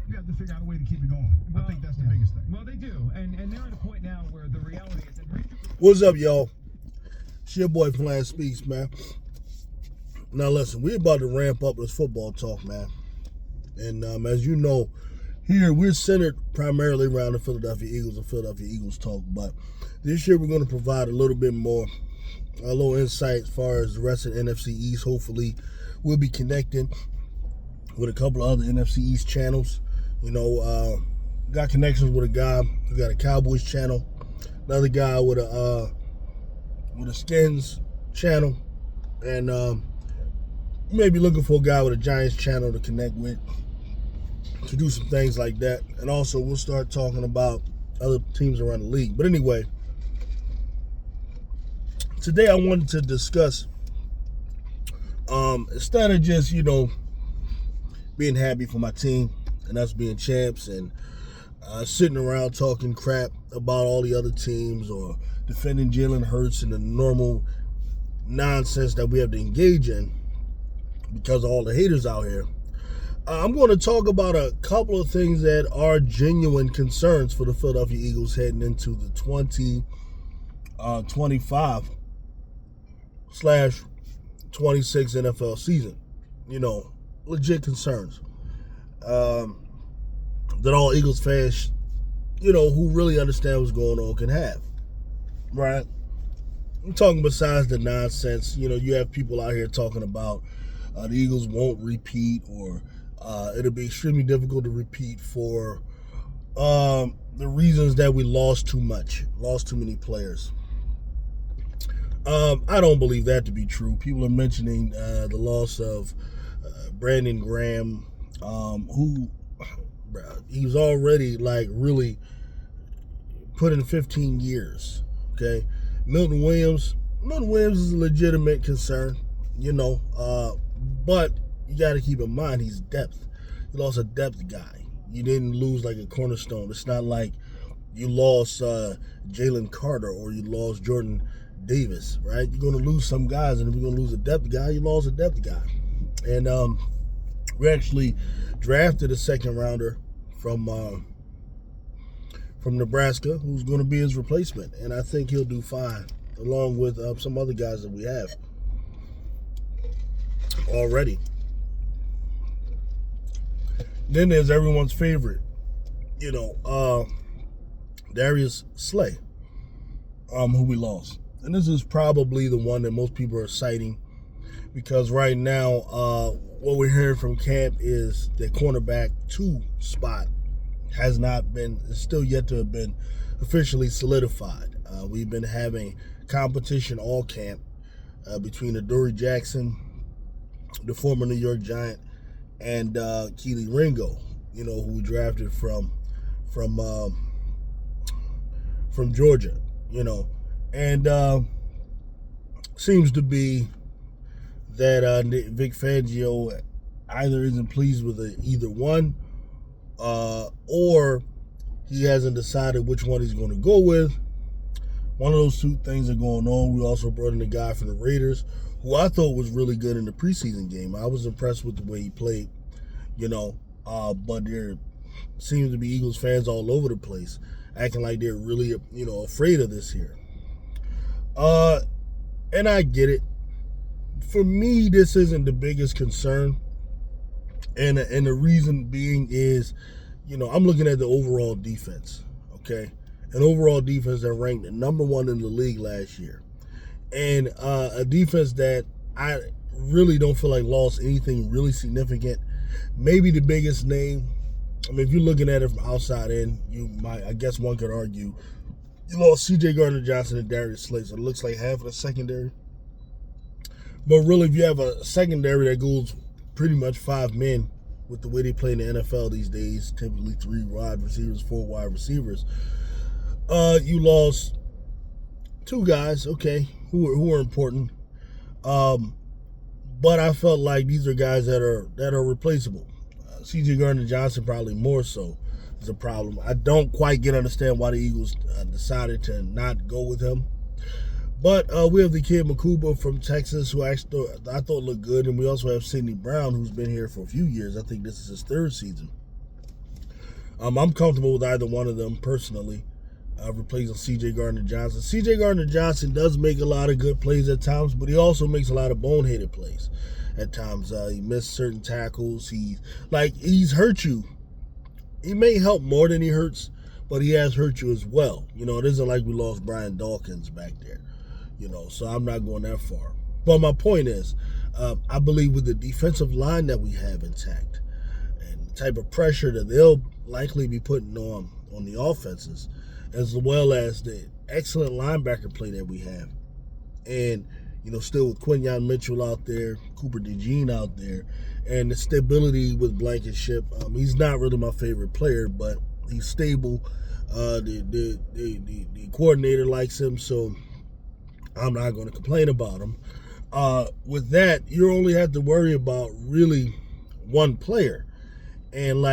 you have to figure out a way to keep it going. I think that's the biggest thing. Well, they do, and they're at a point now where the reality is that What's up, y'all? It's your boy Flan Speaks, man. Now listen, we're about to ramp up this football talk, man. And as you know, here we're centered primarily around the Philadelphia Eagles and Philadelphia Eagles talk. But this year we're going to provide a little bit more, a little insight as far as the rest of the NFC East. Hopefully, we'll be connecting with a couple of other NFC East channels. You know, got connections with a guy who got a Cowboys channel, another guy with a Skins channel, and maybe looking for a guy with a Giants channel to connect with, to do some things like that. And also we'll start talking about other teams around the league. But anyway, today I wanted to discuss, instead of just, being happy for my team and us being champs and sitting around talking crap about all the other teams or defending Jalen Hurts and the normal nonsense that we have to engage in because of all the haters out here, I'm going to talk about a couple of things that are genuine concerns for the Philadelphia Eagles heading into the 2025/26 NFL season. Legit concerns that all Eagles fans, who really understand what's going on can have, right? I'm talking besides the nonsense. You have people out here talking about the Eagles won't repeat, or it'll be extremely difficult to repeat for the reasons that we lost too many players. I don't believe that to be true. People are mentioning the loss of Brandon Graham, who he was already really put in 15 years. Okay, Milton Williams is a legitimate concern, but you got to keep in mind he's depth. You lost a depth guy. You didn't lose like a cornerstone. It's not like you lost Jalen Carter or you lost Jordan Davis, right? You're going to lose some guys, and if you're going to lose a depth guy, you lost a depth guy. And we actually drafted a second rounder from Nebraska who's going to be his replacement, and I think he'll do fine, along with some other guys that we have already. Then there's everyone's favorite, Darius Slay, who we lost. And this is probably the one that most people are citing because right now what we're hearing from camp is the cornerback 2 spot is still yet to have been officially solidified. We've been having competition all camp between Adoree Jackson, the former New York Giant, and Kelee Ringo, who we drafted from Georgia, and seems to be that Vic Fangio either isn't pleased with either one, or he hasn't decided which one he's going to go with. One of those two things are going on. We also brought in a guy from the Raiders who I thought was really good in the preseason game. I was impressed with the way he played, but there seems to be Eagles fans all over the place acting like they're really, afraid of this here. And I get it. For me, this isn't the biggest concern. And the reason being is, I'm looking at the overall defense, okay? An overall defense that ranked number 1 in the league last year. And a defense that I really don't feel like lost anything really significant. Maybe the biggest name, if you're looking at it from outside in, I guess one could argue, you lost C.J. Gardner-Johnson and Darius Slay, so it looks like half of the secondary. But really, if you have a secondary that goes pretty much 5 men with the way they play in the NFL these days, typically 3 wide receivers, 4 wide receivers, you lost 2 guys, okay, who are important. But I felt like these are guys that are replaceable. C.J. Gardner-Johnson probably more so is a problem. I don't quite understand why the Eagles decided to not go with him. But we have the kid Makuba from Texas, who actually I thought looked good, and we also have Sidney Brown, who's been here for a few years. I think this is his 3rd season. I'm comfortable with either one of them personally. Replacing C.J. Gardner-Johnson. C.J. Gardner-Johnson does make a lot of good plays at times, but he also makes a lot of boneheaded plays at times. He missed certain tackles. He's hurt you. He may help more than he hurts, but he has hurt you as well. It isn't like we lost Brian Dawkins back there. So I'm not going that far. But my point is, I believe with the defensive line that we have intact and the type of pressure that they'll likely be putting on the offenses, as well as the excellent linebacker play that we have. And, still with Quinyon Mitchell out there, Cooper DeJean out there, and the stability with Blankenship. He's not really my favorite player, but he's stable. The coordinator likes him, so I'm not going to complain about him. With that, you only have to worry about really one player. And,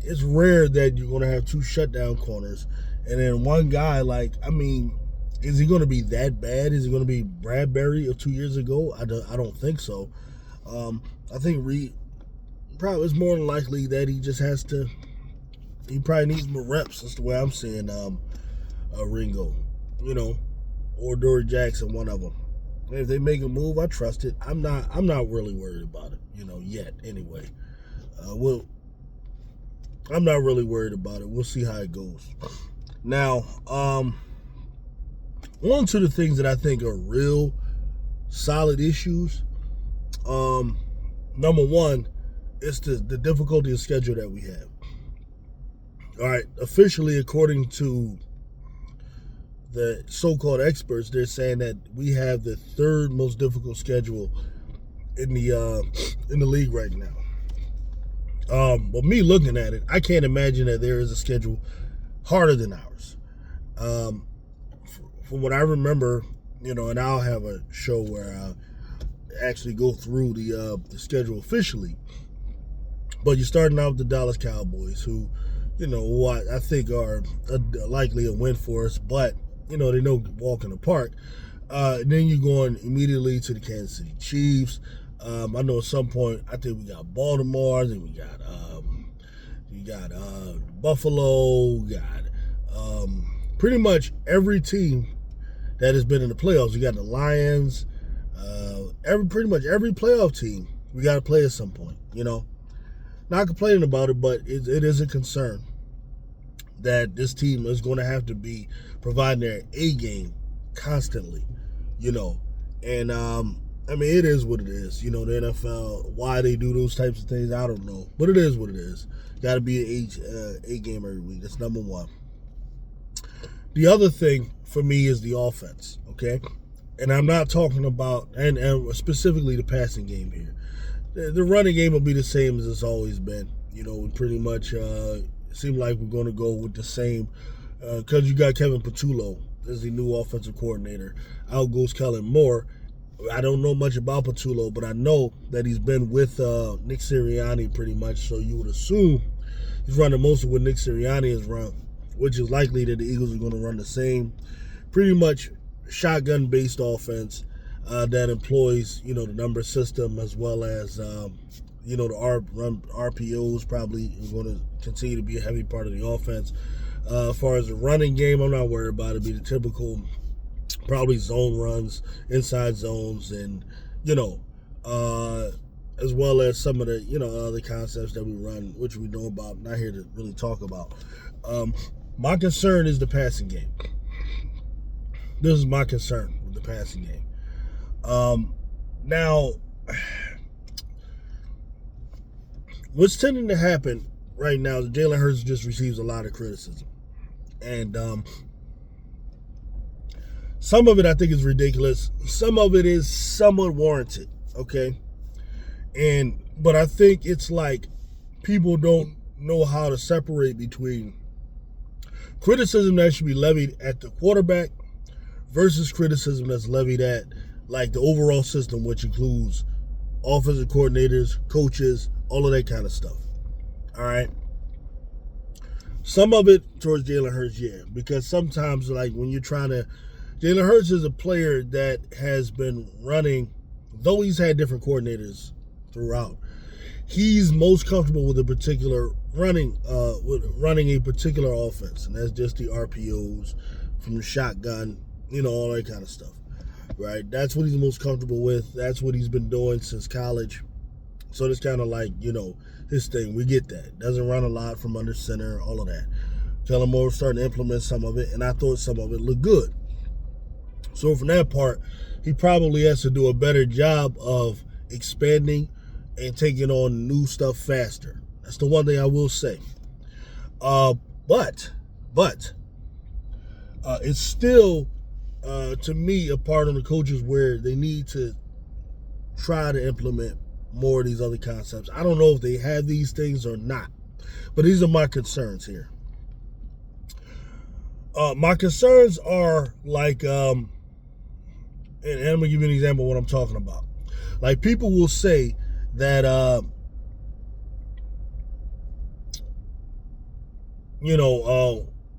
it's rare that you're going to have two shutdown corners. And then one guy, is he going to be that bad? Is he going to be Bradbury of 2 years ago? I don't think so. I think Reed probably is more than likely that he probably needs more reps. That's the way I'm seeing Ringo, or Dory Jackson, one of them. And if they make a move, I trust it. I'm not really worried about it, yet anyway. I'm not really worried about it. We'll see how it goes. Now, on to the things that I think are real solid issues. Number one, it's the difficulty of schedule that we have. All right, officially, according to the so-called experts, they're saying that we have the third most difficult schedule in the league right now. But me looking at it, I can't imagine that there is a schedule harder than ours. From what I remember, and I'll have a show where I'll actually go through the schedule officially. But you're starting out with the Dallas Cowboys, who, I think are likely a win for us, but, they no walk in the park. Then you're going immediately to the Kansas City Chiefs. I know at some point, I think we got Baltimore, then we got Buffalo, we got pretty much every team that has been in the playoffs. We got the Lions, pretty much every playoff team we got to play at some point, Not complaining about it, but it is a concern that this team is going to have to be providing their A game constantly, And, it is what it is. The NFL, why they do those types of things, I don't know. But it is what it is. Got to be an A game every week. That's number one. The other thing for me is the offense, okay? And I'm not talking about, and specifically the passing game here. The running game will be the same as it's always been. We pretty much seem like we're going to go with the same, because you got Kevin Patullo as the new offensive coordinator. Out goes Kellen Moore. I don't know much about Patullo, but I know that he's been with Nick Sirianni pretty much, so you would assume he's running most of what Nick Sirianni has run, which is likely that the Eagles are going to run the same pretty much shotgun-based offense that employs, the number system as well as, the RPOs probably is going to continue to be a heavy part of the offense. As far as the running game, I'm not worried about it. It'll be the typical probably zone runs, inside zones, and, as well as some of the, other concepts that we run, which we know about, not here to really talk about. My concern is the passing game. This is my concern with the passing game. Now, what's tending to happen right now is Jalen Hurts just receives a lot of criticism. And some of it I think is ridiculous. Some of it is somewhat warranted, okay? But I think it's like people don't know how to separate between criticism that should be levied at the quarterback versus criticism that's levied at like the overall system, which includes offensive coordinators, coaches, all of that kind of stuff. All right. Some of it towards Jalen Hurts, yeah, because sometimes like when you're trying to, Jalen Hurts is a player that has been running, though he's had different coordinators throughout, he's most comfortable with a particular running a particular offense, and that's just the RPOs from the shotgun, all that kind of stuff, right? That's what he's most comfortable with. That's what he's been doing since college. So it's kind of like, his thing. We get that. Doesn't run a lot from under center, all of that. Kellen Moore starting to implement some of it, and I thought some of it looked good. So from that part, he probably has to do a better job of expanding and taking on new stuff faster. That's the one thing I will say. But it's still, to me, a part of the coaches where they need to try to implement more of these other concepts. I don't know if they have these things or not, but these are my concerns here. My concerns are like, and I'm going to give you an example of what I'm talking about. Like, people will say that,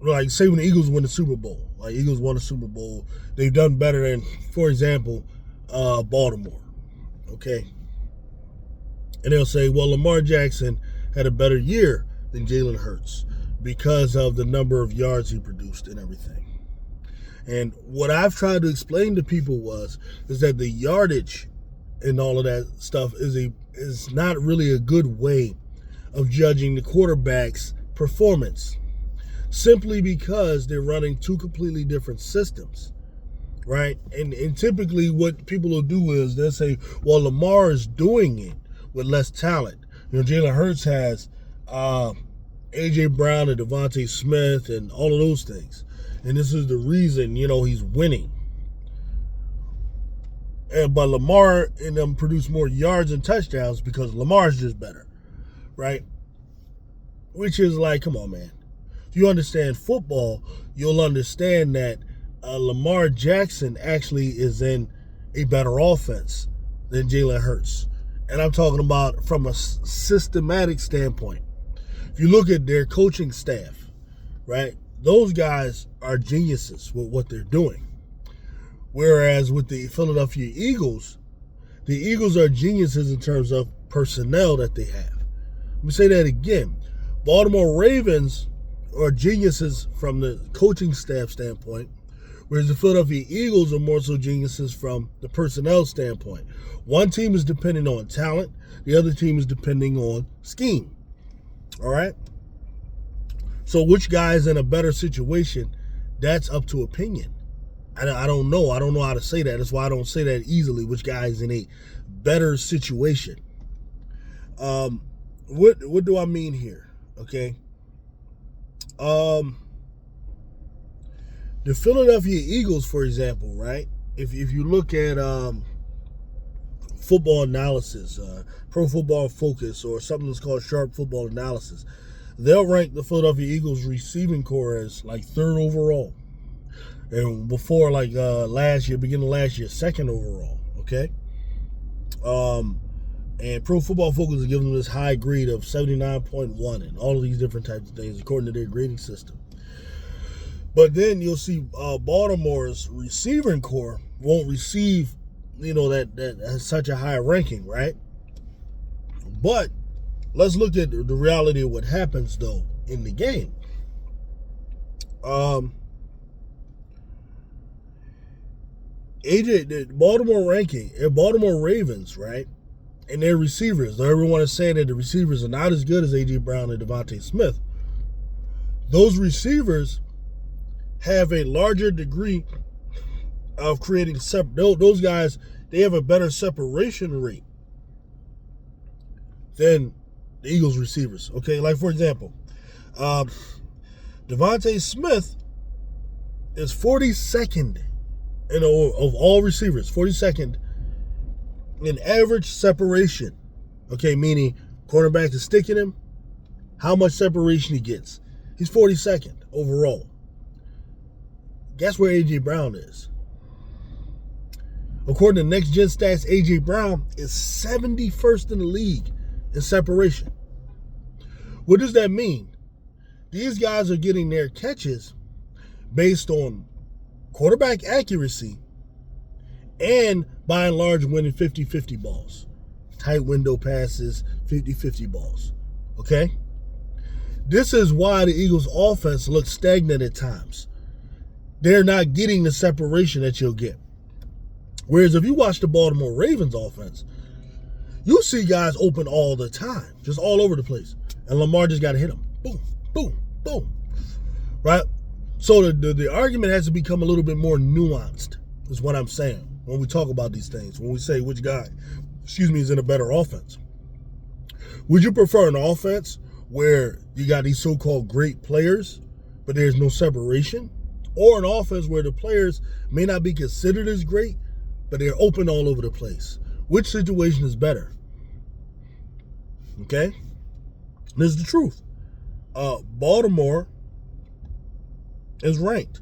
like, say when the Eagles win the Super Bowl, like Eagles won the Super Bowl, they've done better than, for example, Baltimore, okay? And they'll say, well, Lamar Jackson had a better year than Jalen Hurts because of the number of yards he produced and everything. And what I've tried to explain to people is that the yardage and all of that stuff is not really a good way of judging the quarterback's performance, simply because they're running two completely different systems, right? And typically what people will do is they'll say, well, Lamar is doing it with less talent. Jalen Hurts has A.J. Brown and Devontae Smith and all of those things. And this is the reason, he's winning. But Lamar and them produce more yards and touchdowns because Lamar's just better, right? Which is like, come on, man. If you understand football, you'll understand that Lamar Jackson actually is in a better offense than Jalen Hurts. And I'm talking about from a systematic standpoint. If you look at their coaching staff, right, those guys are geniuses with what they're doing. Whereas with the Philadelphia Eagles, the Eagles are geniuses in terms of personnel that they have. Let me say that again. Baltimore Ravens are geniuses from the coaching staff standpoint, whereas the Philadelphia Eagles are more so geniuses from the personnel standpoint. One team is depending on talent, the other team is depending on scheme. All right? So which guy is in a better situation, that's up to opinion. I don't know. I don't know how to say that. That's why I don't say that easily, which guy is in a better situation. What do I mean here? Okay. The Philadelphia Eagles, for example, right? If you look at football analysis, Pro Football Focus, or something that's called Sharp Football Analysis, they'll rank the Philadelphia Eagles receiving core as like 3rd overall. And before, like beginning of last year, 2nd overall, okay? And Pro Football Focus is giving them this high grade of 79.1 and all of these different types of things according to their grading system. But then you'll see Baltimore's receiving core won't receive, that has such a high ranking, right? But let's look at the reality of what happens, though, in the game. The Baltimore ranking, Baltimore Ravens, right? And their receivers, though everyone is saying that the receivers are not as good as A.J. Brown and Devontae Smith, those receivers have a larger degree of creating those guys, they have a better separation rate than the Eagles receivers. Okay, like for example, Devontae Smith is 42nd of all receivers, 42nd in average separation. Okay, meaning quarterback is sticking him, how much separation he gets. He's 42nd overall. Guess where A.J. Brown is? According to Next Gen Stats, A.J. Brown is 71st in the league in separation. What does that mean? These guys are getting their catches based on quarterback accuracy and, by and large, winning 50-50 balls. tight window passes, 50-50 balls. Okay? This is why the Eagles' offense looks stagnant at times. They're not getting the separation that you'll get. Whereas if you watch the Baltimore Ravens offense, you see guys open all the time, just all over the place. And Lamar just got to hit them. Boom, boom, boom. Right? So the argument has to become a little bit more nuanced, is what I'm saying, when we talk about these things, when we say which guy, is in a better offense. Would you prefer an offense where you got these so-called great players, but there's no separation? Or an offense where the players may not be considered as great, but they're open all over the place? Which situation is better? Okay? This is the truth. Baltimore is ranked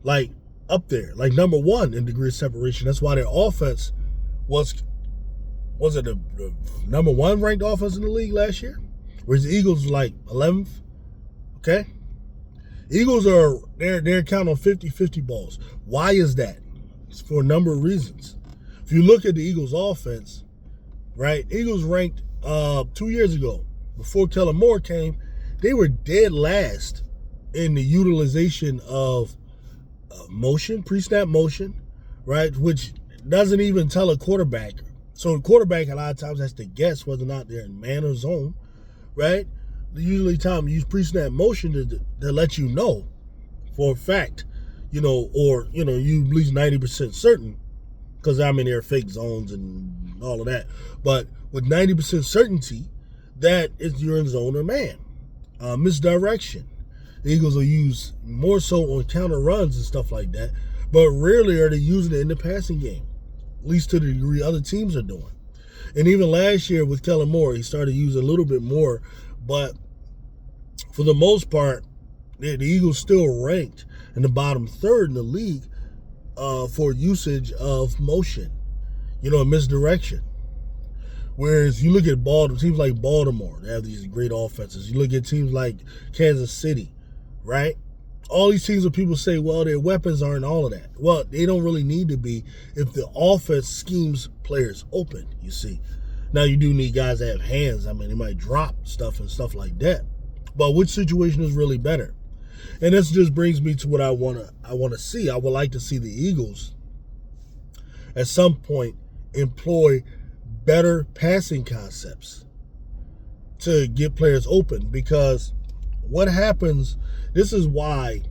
like up there, like number 1 in degree of separation. That's why their offense was it the number 1 ranked offense in the league last year? Whereas the Eagles was like 11th. Okay? Eagles they're counting on 50-50 balls. Why is that? It's for a number of reasons. If you look at the Eagles offense, right? Eagles ranked 2 years ago, before Kellen Moore came, they were dead last in the utilization of motion, pre-snap motion, right? Which doesn't even tell a quarterback. So the quarterback a lot of times has to guess whether or not they're in man or zone, right? Usually time use pre-snap motion to let you know for a fact, or you at least 90% certain, because there are fake zones and all of that. But with 90% certainty that you're in zone or man. Misdirection. The Eagles will use more so on counter runs and stuff like that, but rarely are they using it in the passing game, at least to the degree other teams are doing. And even last year with Kellen Moore, he started using a little bit more, but for the most part, the Eagles still ranked in the bottom 3rd in the league for usage of motion, and misdirection. Whereas you look at teams like Baltimore, they have these great offenses. You look at teams like Kansas City, right? All these teams where people say, well, their weapons aren't all of that. Well, they don't really need to be if the offense schemes players open, you see. Now, you do need guys that have hands. They might drop stuff and stuff like that. But which situation is really better? And this just brings me to what I want to see. I would like to see the Eagles at some point employ better passing concepts to get players open, because what happens, this is why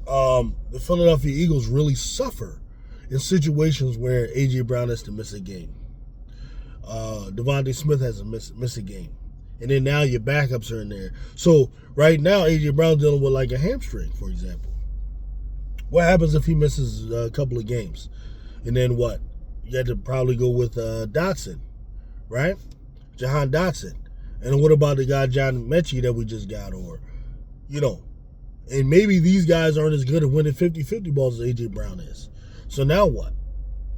the Philadelphia Eagles really suffer in situations where A.J. Brown has to miss a game. Devontae Smith has to miss a game. And then now your backups are in there. So right now, A.J. Brown dealing with like a hamstring, for example. What happens if he misses a couple of games? And then what? You had to probably go with Dotson, right? Jahan Dotson. And what about the guy John Mechie that we just got? Or, and maybe these guys aren't as good at winning 50-50 balls as A.J. Brown is. So now what?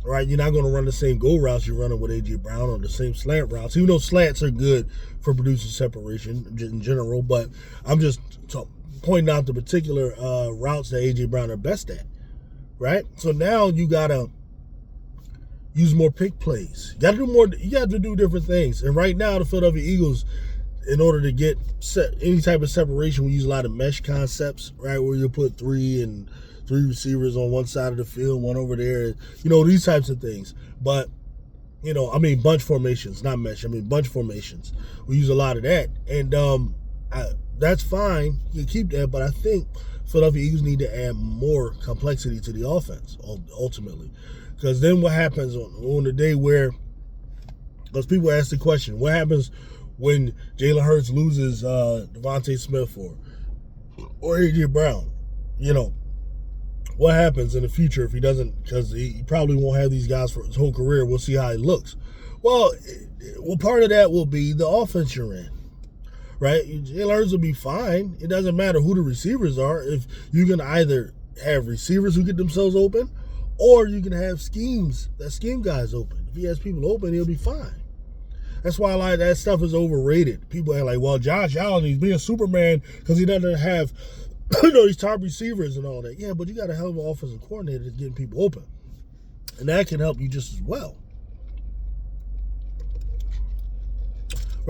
Right? You're not going to run the same go routes you're running with A.J. Brown, or the same slant routes, even though slants are good for producing separation in general. But I'm just pointing out the particular routes that A.J. Brown are best at, right? So now you got to use more pick plays. You got to do more. You got to do different things. And right now, the Philadelphia Eagles, in order to get any type of separation, we use a lot of mesh concepts, right? Where you put 3 receivers on one side of the field, one over there, these types of things. But, bunch formations, not mesh. Bunch formations. We use a lot of that. And that's fine. You can keep that. But I think Philadelphia Eagles need to add more complexity to the offense, ultimately. Because then what happens on the day where, because people ask the question, what happens when Jalen Hurts loses Devontae Smith or A.J. Brown? What happens in the future if he doesn't, because he probably won't have these guys for his whole career. We'll see how he looks. Well, part of that will be the offense you're in, right? Jalen Hurts will be fine. It doesn't matter who the receivers are. If you can either have receivers who get themselves open, or you can have schemes that scheme guys open. If he has people open, he'll be fine. That's why a lot of that stuff is overrated. People are like, well, Josh Allen, he's being Superman because he doesn't have these top receivers and all that. Yeah, but you got a hell of an offensive coordinator that's getting people open. And that can help you just as well.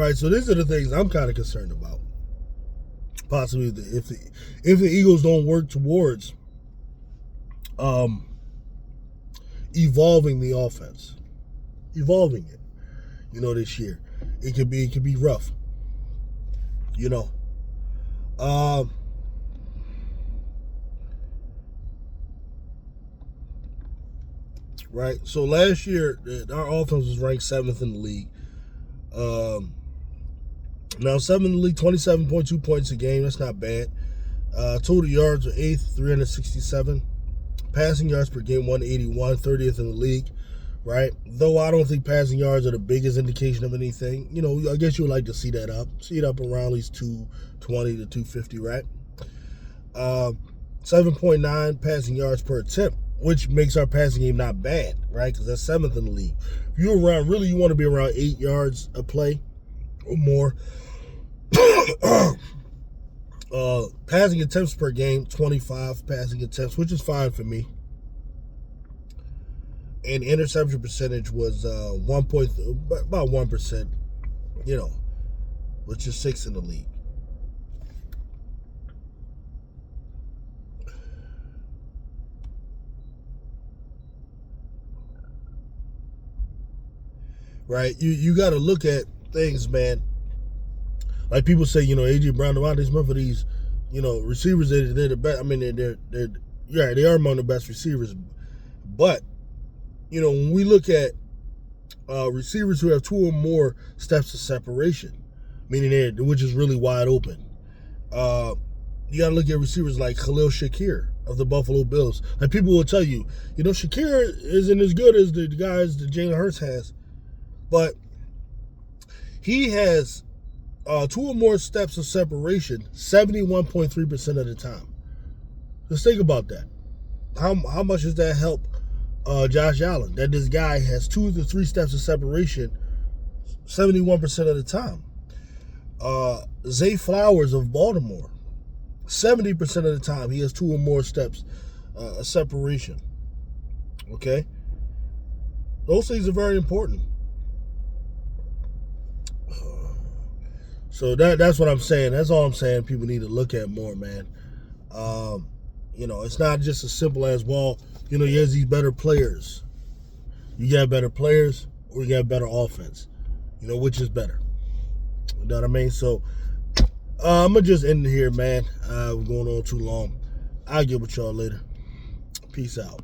right? So these are the things I'm kind of concerned about. Possibly if the Eagles don't work towards evolving the offense, evolving it, this year, it could be rough, Right. So last year, our offense was ranked 7th in the league. Now 7th in the league, 27.2 points a game. That's not bad. Total yards are 8th, 367. Passing yards per game, 181, 30th in the league. Right. Though I don't think passing yards are the biggest indication of anything. I guess you would like to see that up. See it up around at least 220 to 250. Right. 7.9 passing yards per attempt, which makes our passing game not bad, right? Because that's 7th in the league. If you're around, really, you want to be around 8 yards a play or more. Passing attempts per game, 25 passing attempts, which is fine for me. And interception percentage was about 1%, which is 6th in the league. Right, you got to look at things, man. Like people say, AJ Brown, Devontae Smith are these, receivers. They're the best. I mean, they are among the best receivers. But when we look at receivers who have 2 or more steps of separation, meaning which is really wide open, you got to look at receivers like Khalil Shakir of the Buffalo Bills. Like people will tell you, Shakir isn't as good as the guys that Jalen Hurts has. But he has 2 or more steps of separation 71.3% of the time. Just think about that. How much does that help Josh Allen? That this guy has 2 to 3 steps of separation 71% of the time. Zay Flowers of Baltimore, 70% of the time he has 2 or more steps of separation. Okay? Those things are very important. So that's what I'm saying. That's all I'm saying. People need to look at more, man. It's not just as simple as, you have these better players. You got better players or you got better offense. Which is better? You know what I mean? So I'm going to just end it here, man. We're going on too long. I'll get with y'all later. Peace out.